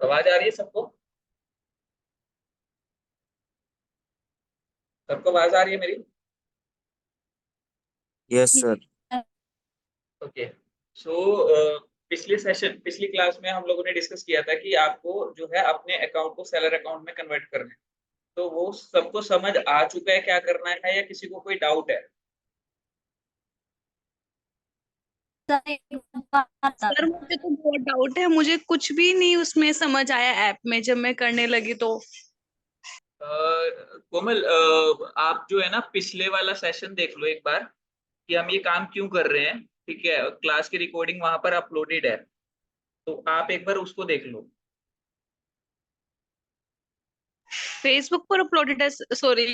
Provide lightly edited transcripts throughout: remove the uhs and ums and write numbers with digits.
आवाज आ रही है सबको? सबको आवाज आ रही है मेरी? Yes sir. ओके। सो पिछली क्लास में हम लोगों ने डिस्कस किया था कि आपको जो है अपने अकाउंट को सेलर अकाउंट में कन्वर्ट करना है। तो वो सबको समझ आ चुका है क्या करना है, या किसी को कोई डाउट है? सर मुझे तो बहुत डाउट है, मुझे कुछ भी नहीं उसमें समझ आया ऐप में जब मैं करने लगी तो। कोमल, आप जो है ना पिछले वाला सेशन देख लो एक बार, कि हम ये काम क्यों कर रहे हैं। ठीक है, क्लास की रिकॉर्डिंग वहां पर अपलोडेड है, तो आप एक बार उसको देख लो। फेसबुक पर अपलोडेड है? सॉरी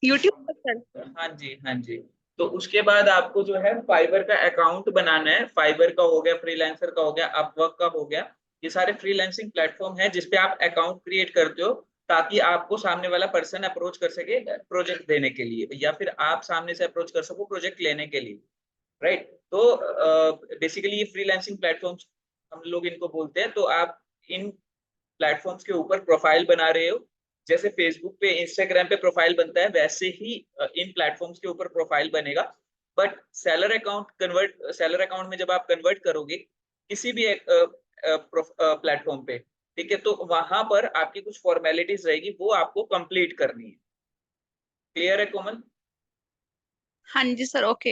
यूट्यूब पर सर? हाँ जी, हाँ जी। तो उसके बाद आपको जो है फाइबर का अकाउंट बनाना है। फाइबर का हो गया, फ्रीलांसर का हो गया, अपवर्क का हो गया। ये सारे फ्रीलांसिंग प्लेटफॉर्म है जिसपे आप अकाउंट क्रिएट करते हो, ताकि आपको सामने वाला पर्सन अप्रोच कर सके प्रोजेक्ट देने के लिए, या फिर आप सामने से अप्रोच कर सको प्रोजेक्ट लेने के लिए। राइट। तो बेसिकली ये फ्रीलांसिंग प्लेटफॉर्म्स हम लोग इनको बोलते हैं। तो आप इन प्लेटफॉर्म्स के ऊपर प्रोफाइल बना रहे हो। जैसे फेसबुक पे, इंस्टाग्राम पे प्रोफाइल बनता है, वैसे ही इन प्लेटफॉर्म्स के ऊपर प्रोफाइल बनेगा। बट सेलर अकाउंट में जब आप कन्वर्ट करोगे किसी भी प्लेटफॉर्म पे, ठीक है, तो वहां पर आपकी कुछ फॉर्मेलिटीज रहेगी, वो आपको कंप्लीट करनी है। क्लियर है कोमल? हाँ जी सर, ओके।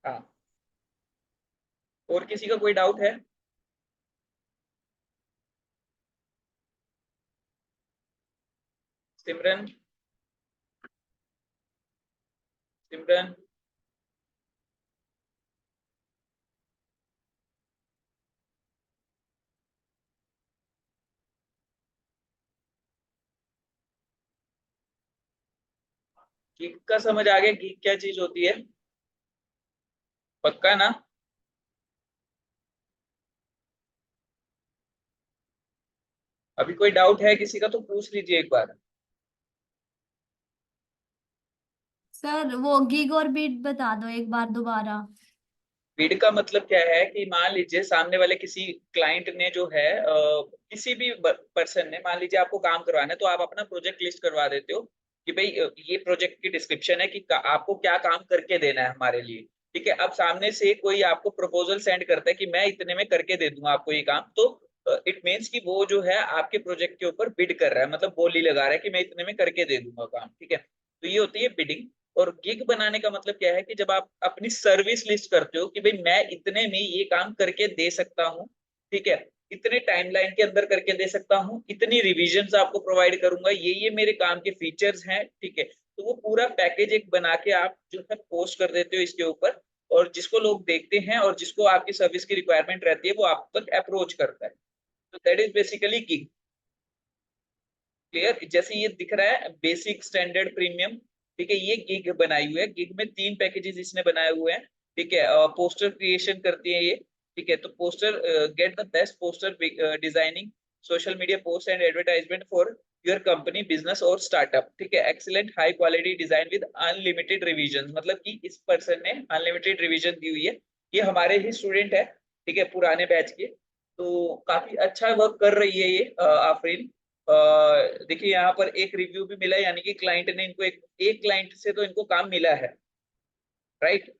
हाँ। और किसी का कोई डाउट है? सिमरन? सिमरन? गीक का समझ आ गया? गीक क्या चीज होती है? पक्का ना? अभी कोई डाउट है किसी का तो पूछ लीजिए एक बार। सर वो गिग और बीट बता दो एक बार दोबारा। बिड का मतलब क्या है कि मान लीजिए सामने वाले किसी क्लाइंट ने जो है किसी भी पर्सन ने, मान लीजिए आपको काम करवाना है, तो आप अपना प्रोजेक्ट लिस्ट करवा देते हो कि भाई ये प्रोजेक्ट की डिस्क्रिप्शन है कि आपको क्या काम करके देना है हमारे लिए। ठीक है, अब सामने से कोई आपको प्रपोजल सेंड करता है कि मैं इतने में करके दे दूंगा आपको ये काम, तो इट मीन्स कि वो जो है आपके प्रोजेक्ट के ऊपर बिड कर रहा है, मतलब बोली लगा रहा है कि मैं इतने में करके दे दूंगा काम। ठीक है, तो ये होती है बिडिंग। और गिग बनाने का मतलब क्या है कि जब आप अपनी सर्विस लिस्ट करते हो कि भाई मैं इतने में ये काम करके दे सकता हूँ, ठीक है, इतने टाइमलाइन के अंदर करके दे सकता हूँ, इतनी रिविजन्स आपको प्रोवाइड करूंगा, ये मेरे काम के फीचर्स हैं। ठीक है, तो वो पूरा पैकेज एक बना के आप जो है पोस्ट कर देते हो इसके ऊपर, और जिसको लोग देखते हैं और जिसको आपकी सर्विस की रिक्वायरमेंट रहती है वो आप तक अप्रोच करता है। तो that is basically gig. Clear? जैसे ये दिख रहा है बेसिक, स्टैंडर्ड, प्रीमियम। ठीक है, ये गिग बनाई हुई है। गिग में 3 पैकेजेस इसने बनाए हुए हैं। ठीक है, पोस्टर क्रिएशन करती है ये। ठीक है, तो poster, get the best poster designing social media post and advertisement for your company, business और स्टार्टअप। ठीक है, excellent high quality design with unlimited revision, मतलब कि इस पर्सन ने अनलिमिटेड रिवीजन दी हुई है। ये हमारे ही स्टूडेंट है, ठीक है, पुराने बैच के। तो काफी अच्छा वर्क कर रही है ये आफरीन। देखिए यहाँ पर एक रिव्यू भी मिला है, यानी कि क्लाइंट ने इनको एक क्लाइंट से तो इनको काम मिला है। राइट।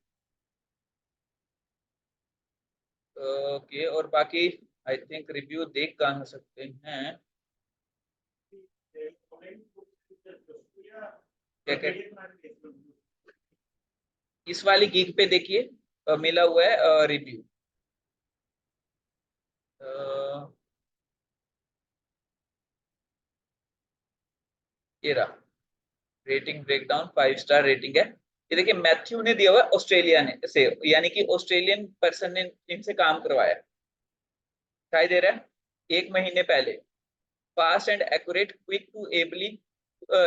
ओके, और बाकी आई थिंक रिव्यू देख कहाँ सकते हैं? क्या क्या इस वाली गीक पे देखिए, मिला हुआ है रिव्यू। ये रहा रेटिंग ब्रेकडाउन, 5 स्टार रेटिंग है। ये देखिए मैथ्यू ने दिया हुआ है ऑस्ट्रेलिया ने से, यानी कि ऑस्ट्रेलियन पर्सन ने इनसे काम करवाया। दिखाई दे रहा है? 1 महीने पहले। Fast and accurate, quick to ably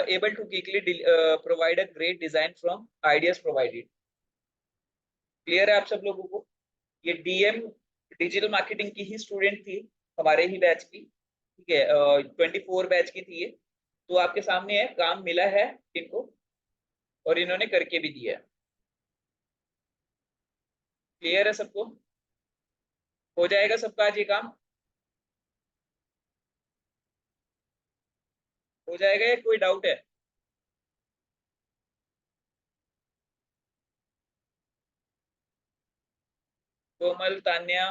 able to quickly provide a great design from ideas provided। Clear है आप सब लोगों को? ये डीएम डिजिटल मार्केटिंग की ही स्टूडेंट थी, हमारे ही बैच की। ठीक है, 24 बैच की थी ये। तो आपके सामने है, काम मिला है इनको और इन्होंने करके भी दिया है। क्लियर है सबको? हो जाएगा सबका आज ये काम? हो जाएगा या कोई डाउट है? कोमल, तान्या,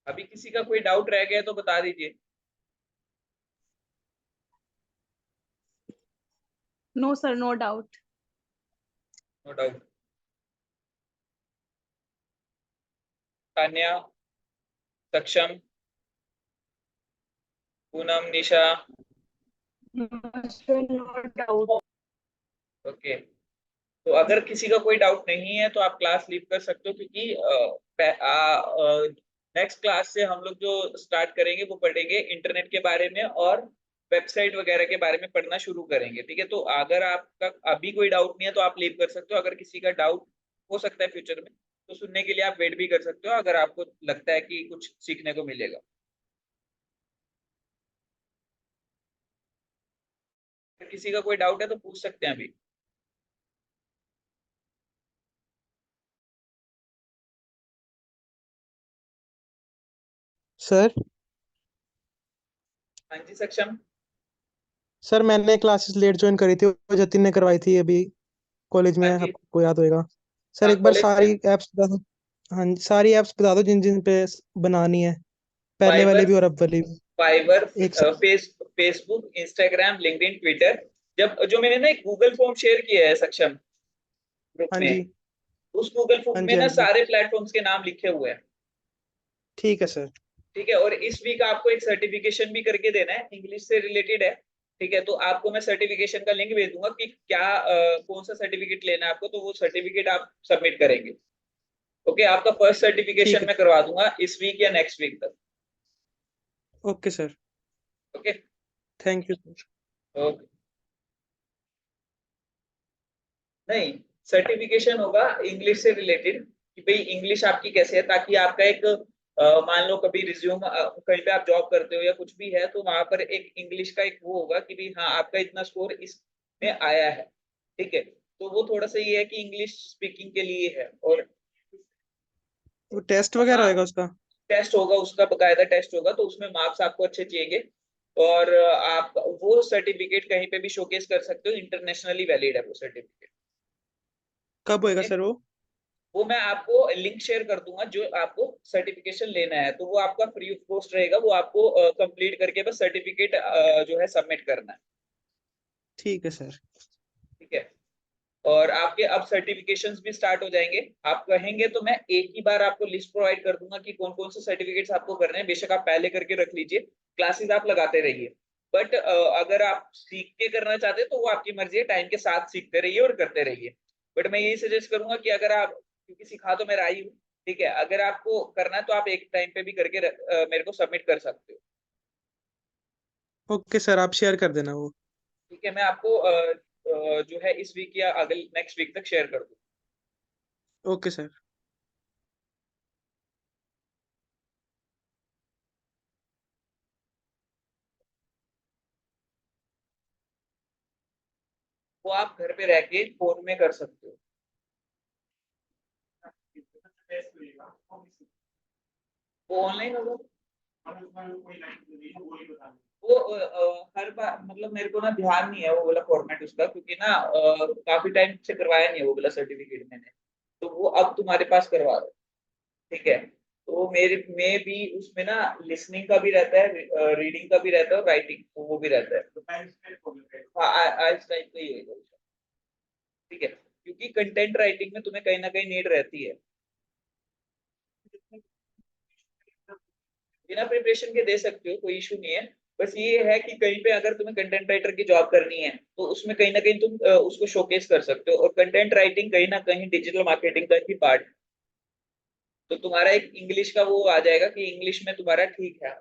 अभी किसी का कोई डाउट रह गया तो बता दीजिए। No sir, no doubt. No doubt. Tanya, Saksham, Poonam, Nisha, no doubt. Okay. तो अगर किसी का कोई डाउट नहीं है तो आप क्लास लीव कर सकते हो, क्योंकि नेक्स्ट क्लास से हम लोग जो स्टार्ट करेंगे वो पढ़ेंगे इंटरनेट के बारे में और वेबसाइट वगैरह के बारे में पढ़ना शुरू करेंगे। ठीक है, तो अगर आपका अभी कोई डाउट नहीं है तो आप लीव कर सकते हो। अगर किसी का डाउट हो सकता है फ्यूचर में तो सुनने के लिए आप वेट भी कर सकते हो, अगर आपको लगता है कि कुछ सीखने को मिलेगा। अगर किसी का कोई डाउट है तो पूछ सकते हैं अभी। सर हाँ जी सक्षम। सर मैंने क्लासेस लेट ज्वाइन करी थी, वो जतिन ने करवाई थी अभी कॉलेज में, हाँ जी। आपको याद होएगा। सर हाँ एक बार कॉलेज में सारी एप्स बता दो। हाँ जी, सारी एप्स बता दो जिन जिन पे बनानी है, पहले वाली फाइवर, भी और अब वाली भी। फाइवर, एक साथ। Facebook, Instagram, LinkedIn, Twitter. जब जो मैंने ना एक गूगल फॉर्म शेयर किया है सक्षम ग्रुप हाँ जी। में, उस गूगल हाँ फॉर्म में जी। हाँ ना जी सारे प्लेटफॉर्म्स के नाम लिखे हुए हैं। ठीक है सर। ठीक है, और इस वीक आपको एक सर्टिफिकेशन भी करके देना है, इंग्लिश से रिलेटेड है। ठीक है, तो आपको मैं सर्टिफिकेशन का लिंक भेज दूंगा कि क्या कौन सा सर्टिफिकेट लेना है आपको, तो वो सर्टिफिकेट आप सबमिट करेंगे। ओके, आपका फर्स्ट ठीक सर्टिफिकेशन है। मैं करवा दूंगा इस वीक या नेक्स्ट वीक तक। Okay sir. Okay. Thank you sir. Okay. नहीं, सर्टिफिकेशन होगा इंग्लिश से रिलेटेड कि भाई इंग्लिश आपकी कैसे है, ताकि आपका एक मान लो कभी रिज्यूम कहीं पे आप जॉब करते हो या कुछ भी है तो वहां पर एक इंग्लिश का एक वो होगा कि भाई हाँ आपका इतना स्कोर इसमें आया है। ठीक है, तो वो थोड़ा सा ये है कि इंग्लिश स्पीकिंग के लिए है। और वो टेस्ट वगैरह हाँ, होएगा उसका? टेस्ट होगा उसका, बकायदा टेस्ट होगा, तो उसमें मार्क्स आपको अच्छे चाहिए। और आप वो सर्टिफिकेट कहीं पे भी शोकेस कर सकते हो, इंटरनेशनली वैलिड है वो सर्टिफिकेट। कब होएगा सर वो? वो मैं आपको लिंक शेयर कर दूंगा, जो आपको सर्टिफिकेशन लेना है तो वो आपका फ्री ऑफ कॉस्ट रहेगा, वो आपको कंप्लीट करके बस सर्टिफिकेट जो है सबमिट करना है। ठीक है सर। ठीक है, और आपके अब सर्टिफिकेशंस भी स्टार्ट हो जाएंगे। आप कहेंगे तो मैं एक ही बार आपको लिस्ट प्रोवाइड कर दूंगा कि कौन कौन से सर्टिफिकेट्स आपको करने हैं। बेशक आप पहले करके रख लीजिए, क्लासेस आप लगाते रहिए, बट अगर आप सीख के करना चाहते हैं तो वो आपकी मर्जी है, टाइम के साथ सीखते रहिए और करते रहिए। बट मैं यही सजेस्ट करूंगा कि अगर आप, क्योंकि सिखा तो मैं रहा ही हूँ, ठीक है, अगर आपको करना है तो आप एक टाइम पे भी करके मेरे को सबमिट कर सकते हो। ओके सर, आप शेयर कर देना वो। ठीक है, मैं आपको जो है इस वीक या अगले नेक्स्ट वीक तक शेयर कर दूँ। Okay sir. वो आप घर पे रह के फोन में कर सकते हो। वो ऑनलाइन होगा। वो हर बार मतलब मेरे को ना ध्यान नहीं है वो वाला फॉर्मेट उसका, क्योंकि ना काफी टाइम से करवाया नहीं है वो वाला सर्टिफिकेट मैंने। तो वो अब तुम्हारे पास करवा दो। ठीक है, तो मेरे में भी उसमें ना लिसनिंग का भी रहता है, रीडिंग का भी रहता है और राइटिंग वो भी रहता है। हाँ, आज टाइप का ही होगा उसका। ठीक है, क्योंकि कंटेंट राइटिंग में तुम्हें कहीं ना कहीं नीड रहती है। बिना प्रिपरेशन के दे सकते हो, कोई इशू नहीं है। बस ये है कि कहीं पे अगर तुम्हें कंटेंट राइटर की जॉब करनी है तो उसमें कहीं ना कहीं तुम उसको शोकेस कर सकते हो, और कंटेंट राइटिंग कहीं ना कहीं डिजिटल मार्केटिंग का ही पार्ट। तो तुम्हारा एक इंग्लिश का वो आ जाएगा कि इंग्लिश में तुम्हारा ठीक है,